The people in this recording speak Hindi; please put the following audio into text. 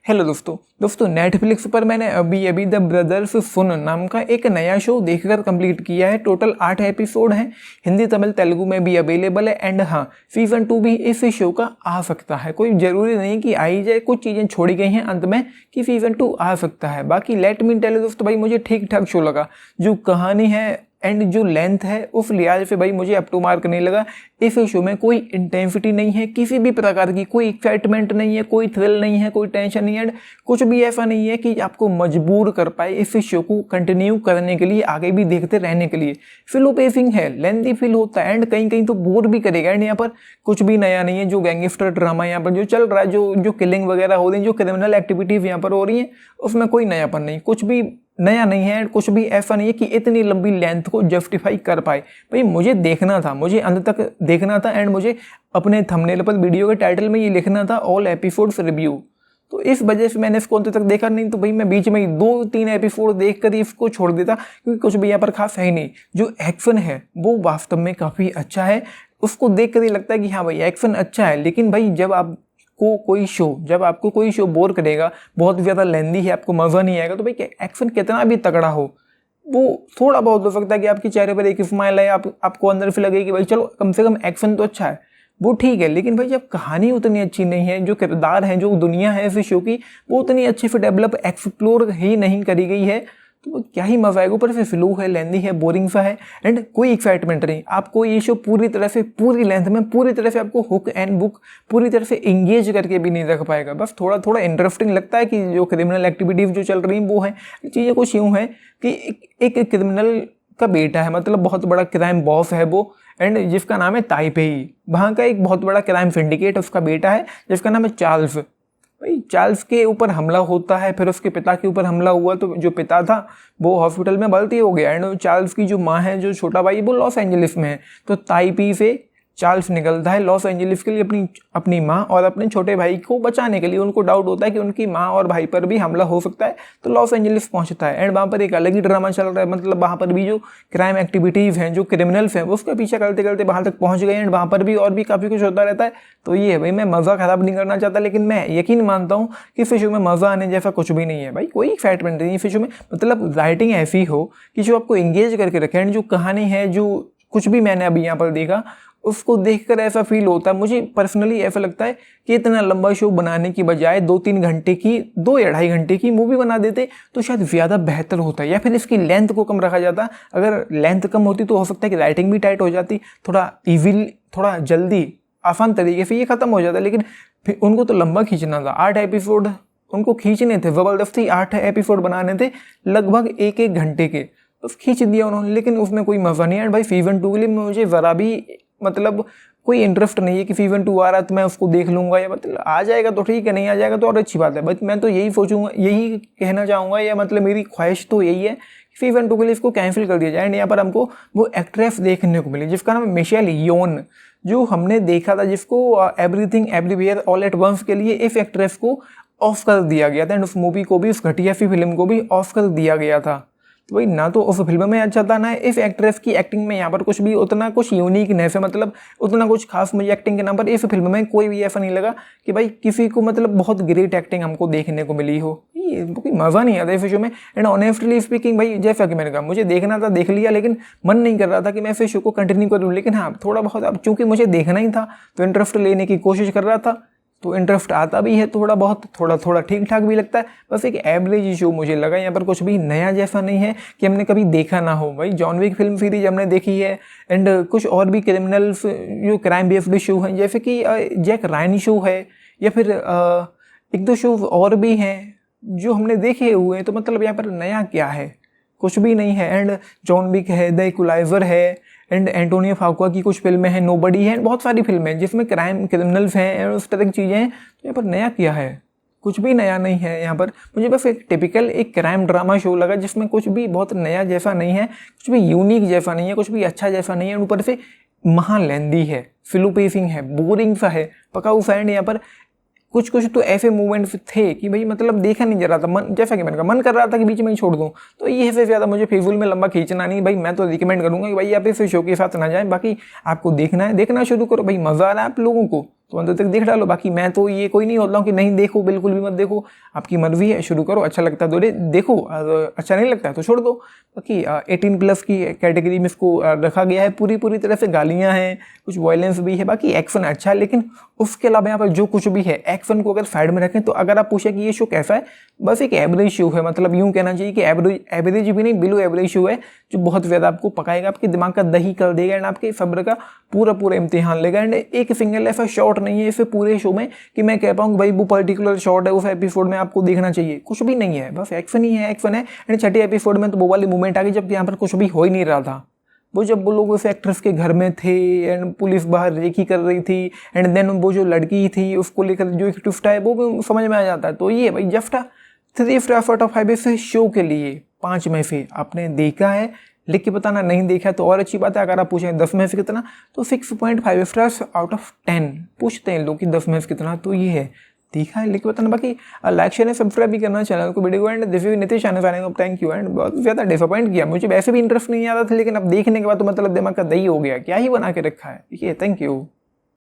हेलो दोस्तों नेटफ्लिक्स पर मैंने अभी द ब्रदर्स फुन नाम का एक नया शो देखकर कंप्लीट किया है। टोटल 8 एपिसोड हैं, हिंदी तमिल तेलुगु में भी अवेलेबल है। एंड हाँ, सीजन 2 भी इस शो का आ सकता है, कोई ज़रूरी नहीं कि आ ही जाए। कुछ चीज़ें छोड़ी गई हैं अंत में कि सीजन 2 आ सकता है। बाकी लेट मी टेल यू दोस्तों, भाई मुझे ठीक ठाक शो लगा। जो कहानी है एंड जो लेंथ है उस लिहाज से भाई मुझे अप टू मार्क नहीं लगा। इस शो में कोई इंटेंसिटी नहीं है, किसी भी प्रकार की कोई एक्साइटमेंट नहीं है, कोई थ्रिल नहीं है, कोई टेंशन नहीं है। कुछ भी ऐसा नहीं है कि आपको मजबूर कर पाए इस शो को कंटिन्यू करने के लिए, आगे भी देखते रहने के लिए। स्लो पेसिंग है, लेंथी फील होता है एंड कहीं कहीं तो बोर भी करेगा। एंड यहाँ पर कुछ भी नया नहीं है। जो गैंगस्टर ड्रामा यहाँ पर जो चल रहा है, जो किलिंग वगैरह हो रही है, जो क्रिमिनल एक्टिविटीज़ यहाँ पर हो रही हैं, उसमें कोई नयापन नहीं, कुछ भी नया नहीं है। कुछ भी ऐसा नहीं है कि इतनी लंबी लेंथ को जस्टिफाई कर पाए। भाई मुझे देखना था, मुझे अंत तक देखना था एंड मुझे अपने थंबनेल पर वीडियो के टाइटल में ये लिखना था ऑल एपिसोड्स रिव्यू। तो इस वजह से मैंने इसको अंत तक देखा नहीं। तो भाई मैं बीच में ही 2-3 एपिसोड देख कर ही इसको छोड़ देता, क्योंकि कुछ भी यहाँ पर खास है ही नहीं। जो एक्शन है वो वास्तव में काफ़ी अच्छा है, उसको देख कर ही लगता है कि हाँ भाई एक्शन अच्छा है। लेकिन भाई जब आपको कोई शो बोर करेगा, बहुत ज़्यादा लेंदी है, आपको मज़ा नहीं आएगा, तो भाई एक्शन कितना भी तगड़ा हो, वो थोड़ा बहुत हो सकता है कि आपके चेहरे पर एक स्माइल है, आपको अंदर से लगे कि भाई चलो कम से कम एक्शन तो अच्छा है, वो ठीक है। लेकिन भाई जब कहानी उतनी अच्छी नहीं है, जो किरदार हैं, जो दुनिया है इस शो की, वो उतनी अच्छे से डेवलप एक्सप्लोर ही नहीं करी गई है, तो क्या ही मजा आएगा। ऊपर से स्लो है, लेंदी है, बोरिंग सा है एंड कोई एक्साइटमेंट नहीं। आपको ये शो पूरी तरह से, पूरी लेंथ में, पूरी तरह से आपको हुक एंड बुक पूरी तरह से इंगेज करके भी नहीं रख पाएगा। बस थोड़ा थोड़ा इंटरेस्टिंग लगता है कि जो क्रिमिनल एक्टिविटीज जो चल रही हैं वो है। चीज़ें कुछ यूँ है कि एक क्रिमिनल का बेटा है, मतलब बहुत बड़ा क्राइम बॉस है वो, एंड जिसका नाम है ताइपेई। वहाँ का एक बहुत बड़ा क्राइम सिंडिकेट उसका बेटा है जिसका नाम है चार्ल्स। भाई चार्ल्स के ऊपर हमला होता है, फिर उसके पिता के ऊपर हमला हुआ, तो जो पिता था वो हॉस्पिटल में भर्ती हो गया। एंड चार्ल्स की जो माँ है, जो छोटा भाई, वो लॉस एंजलिस में है। तो ताइपी से चार्ल्स निकलता है लॉस एंजलिस के लिए अपनी माँ और अपने छोटे भाई को बचाने के लिए। उनको डाउट होता है कि उनकी माँ और भाई पर भी हमला हो सकता है, तो लॉस एंजलिस पहुंचता है। एंड वहाँ पर एक अलग ही ड्रामा चल रहा है, मतलब वहाँ पर भी जो क्राइम एक्टिविटीज़ हैं, जो क्रिमिनल्स हैं, वो उसका पीछा करते करते वहाँ तक पहुँच गए। एंड वहाँ पर भी और भी काफ़ी कुछ होता रहता है। तो ये है भाई, मैं मज़ा ख़राब नहीं करना चाहता, लेकिन मैं यकीन मानता हूँ कि इस शो में मज़ा आने जैसा कुछ भी नहीं है। भाई कोई एक्साइटमेंट नहीं इस शो में, मतलब राइटिंग ऐसी हो कि जो आपको एंगेज करके रखे। एंड जो कहानी है, जो कुछ भी मैंने अभी यहाँ पर देखा, उसको देखकर ऐसा फील होता है, मुझे पर्सनली ऐसा लगता है कि इतना लंबा शो बनाने की बजाय 2-3 घंटे की, 2 या ढाई घंटे की मूवी बना देते तो शायद ज़्यादा बेहतर होता है। या फिर इसकी लेंथ को कम रखा जाता। अगर लेंथ कम होती तो हो सकता है कि राइटिंग भी टाइट हो जाती, थोड़ा इजीली, थोड़ा जल्दी आसान तरीके से ये ख़त्म हो जाता। लेकिन फिर उनको तो लंबा खींचना था, 8 एपिसोड उनको खींचने थे, ज़बरदस्ती 8 एपिसोड बनाने थे, लगभग 1-1 घंटे के, बस खींच दिया उन्होंने। लेकिन उसमें कोई मज़ा नहीं है। भाई सीजन 2 के लिए मुझे ज़रा भी मतलब कोई इंटरेस्ट नहीं है कि सीजन 2 आ रहा है तो मैं उसको देख लूँगा, या मतलब आ जाएगा तो ठीक है, नहीं आ जाएगा तो और अच्छी बात है। बट मैं तो यही सोचूंगा, यही कहना चाहूँगा, या मतलब मेरी ख्वाहिश तो यही है कि सीजन 2 के लिए इसको कैंसिल कर दिया जाए। एंड यहाँ पर हमको वो एक्ट्रेस देखने को मिली जिसका नाम मिशेल योन, जो हमने देखा था, जिसको everything everywhere all at once के लिए इस एक्ट्रेस को ऑफ कर दिया गया था। एंड उस मूवी को भी, उस घटिया सी फिल्म को भी ऑफ कर दिया गया था। तो भाई ना तो उस फिल्म में अच्छा था, ना इस एक्ट्रेस की एक्टिंग में यहाँ पर कुछ भी उतना कुछ यूनिकनेस है, मतलब उतना कुछ खास मुझे एक्टिंग के नाम पर इस फिल्म में कोई भी ऐसा नहीं लगा कि भाई किसी को मतलब बहुत ग्रेट एक्टिंग हमको देखने को मिली हो। ये कोई मज़ा नहीं आता इस शो में। एंड ऑनेस्टली स्पीकिंग भाई, जैसा कि मैंने कहा, मुझे देखना था, देख लिया, लेकिन मन नहीं कर रहा था कि मैं इस शो को कंटिन्यू करूँ। लेकिन हाँ, थोड़ा बहुत अब चूँकि मुझे देखना ही था तो इंटरेस्ट लेने की कोशिश कर रहा था, तो इंटरेस्ट आता भी है थोड़ा बहुत, थोड़ा ठीक ठाक भी लगता है। बस एक एवरेज शो मुझे लगा। यहाँ पर कुछ भी नया जैसा नहीं है कि हमने कभी देखा ना हो। भाई जॉन विक फिल्म सीरीज हमने देखी है, एंड कुछ और भी क्रिमिनल्स जो क्राइम बेस्ड शो हैं, जैसे कि जैक रायन शो है, या फिर 1-2 शो और भी हैं जो हमने देखे हुए हैं। तो मतलब यहाँ पर नया क्या है, कुछ भी नहीं है। एंड जॉन विक है, द इक्वलाइजर है, एंड एंटोनियो फाकुआ की कुछ फिल्में हैं, नोबडी है, बहुत सारी फिल्में हैं जिसमें क्राइम क्रिमिनल्स हैं एंड उस तरह की चीज़ें हैं। तो यहाँ पर नया क्या है, कुछ भी नया नहीं है। यहाँ पर मुझे बस एक टिपिकल एक क्राइम ड्रामा शो लगा जिसमें कुछ भी बहुत नया जैसा नहीं है, कुछ भी यूनिक जैसा नहीं है, कुछ भी अच्छा जैसा नहीं है। ऊपर से महालेंदी है, स्लो पेसिंग है, बोरिंग सा है, पकाऊ सा। एंड यहाँ पर कुछ तो ऐसे मूवमेंट्स थे कि भाई मतलब देखा नहीं जा रहा था, मन, जैसा कि मैंने कहा, मन कर रहा था कि बीच में ही छोड़ दूं। तो ये से ज़्यादा मुझे फेसबुल में लंबा खींचना नहीं। भाई मैं तो रिकमेंड करूंगा कि भाई आप इस शो के साथ ना जाएं। बाकी आपको देखना है, देखना शुरू करो भाई, मज़ा आ रहा है आप लोगों को तो अंत तक देख डालो। बाकी मैं तो ये कोई नहीं होता हूँ कि नहीं देखो, बिल्कुल भी मत देखो, आपकी मर्जी है, शुरू करो, अच्छा लगता है तो देखो, अच्छा नहीं लगता है तो छोड़ दो। बाकी 18+ की कैटेगरी में इसको रखा गया है। पूरी तरह से गालियाँ हैं, कुछ वायलेंस भी है, बाकी एक्शन अच्छा है, लेकिन उसके अलावा यहाँ पर जो कुछ भी है, एक्शन को अगर साइड में रखें तो अगर आप पूछें कि ये शो कैसा है, बस एक एवरेज शो है। मतलब यूँ कहना चाहिए कि एवरेज भी नहीं, बिलो एवरेज शो है, जो बहुत ज़्यादा आपको पकाएगा, आपके दिमाग का दही कर देगा एंड आपके सब्र का पूरा इम्तिहान लेगा। एंड एक सिंगल ऐसा शॉट नहीं है इस पूरे शो में कि मैं कह पाऊँ भाई वो पर्टिकुलर शॉट है उस एपिसोड में आपको देखना चाहिए, कुछ भी नहीं है, बस एक्शन ही है, एक्शन है। एंड छठे एपिसोड में तो वो वाली मूवमेंट आ गई जब यहाँ पर कुछ भी हो ही नहीं रहा था। वो जब वो लोग उस एक्ट्रेस के घर में थे एंड पुलिस बाहर रेकी कर रही थी एंड देन वो जो लड़की थी उसको लेकर जो एक ट्विस्ट है वो भी समझ में आ जाता है। तो ये भाई जस्ट 3 स्टार आउट ऑफ 5 इस शो के लिए 5 में से आपने देखा है, लिख के बताना, नहीं देखा तो और अच्छी बात है। अगर आप पूछें 10 में से कितना, तो 6.5 स्टार्स आउट ऑफ 10 पूछते हैं लोग कि 10 में से कितना, तो ये है, देखा है, लिख के बताना। बाकी लाइक शेयर सब्सक्राइब भी करना चैनल को, वीडियो को। And this is Nitish signing, thank you. And बहुत ज़्यादा डिसअपॉइंट किया, मुझे वैसे भी इंटरेस्ट नहीं आ रहा था, लेकिन अब देखने के बाद तो मतलब दिमाग का दही हो गया, क्या ही बना के रखा है। ठीक है, थैंक यू।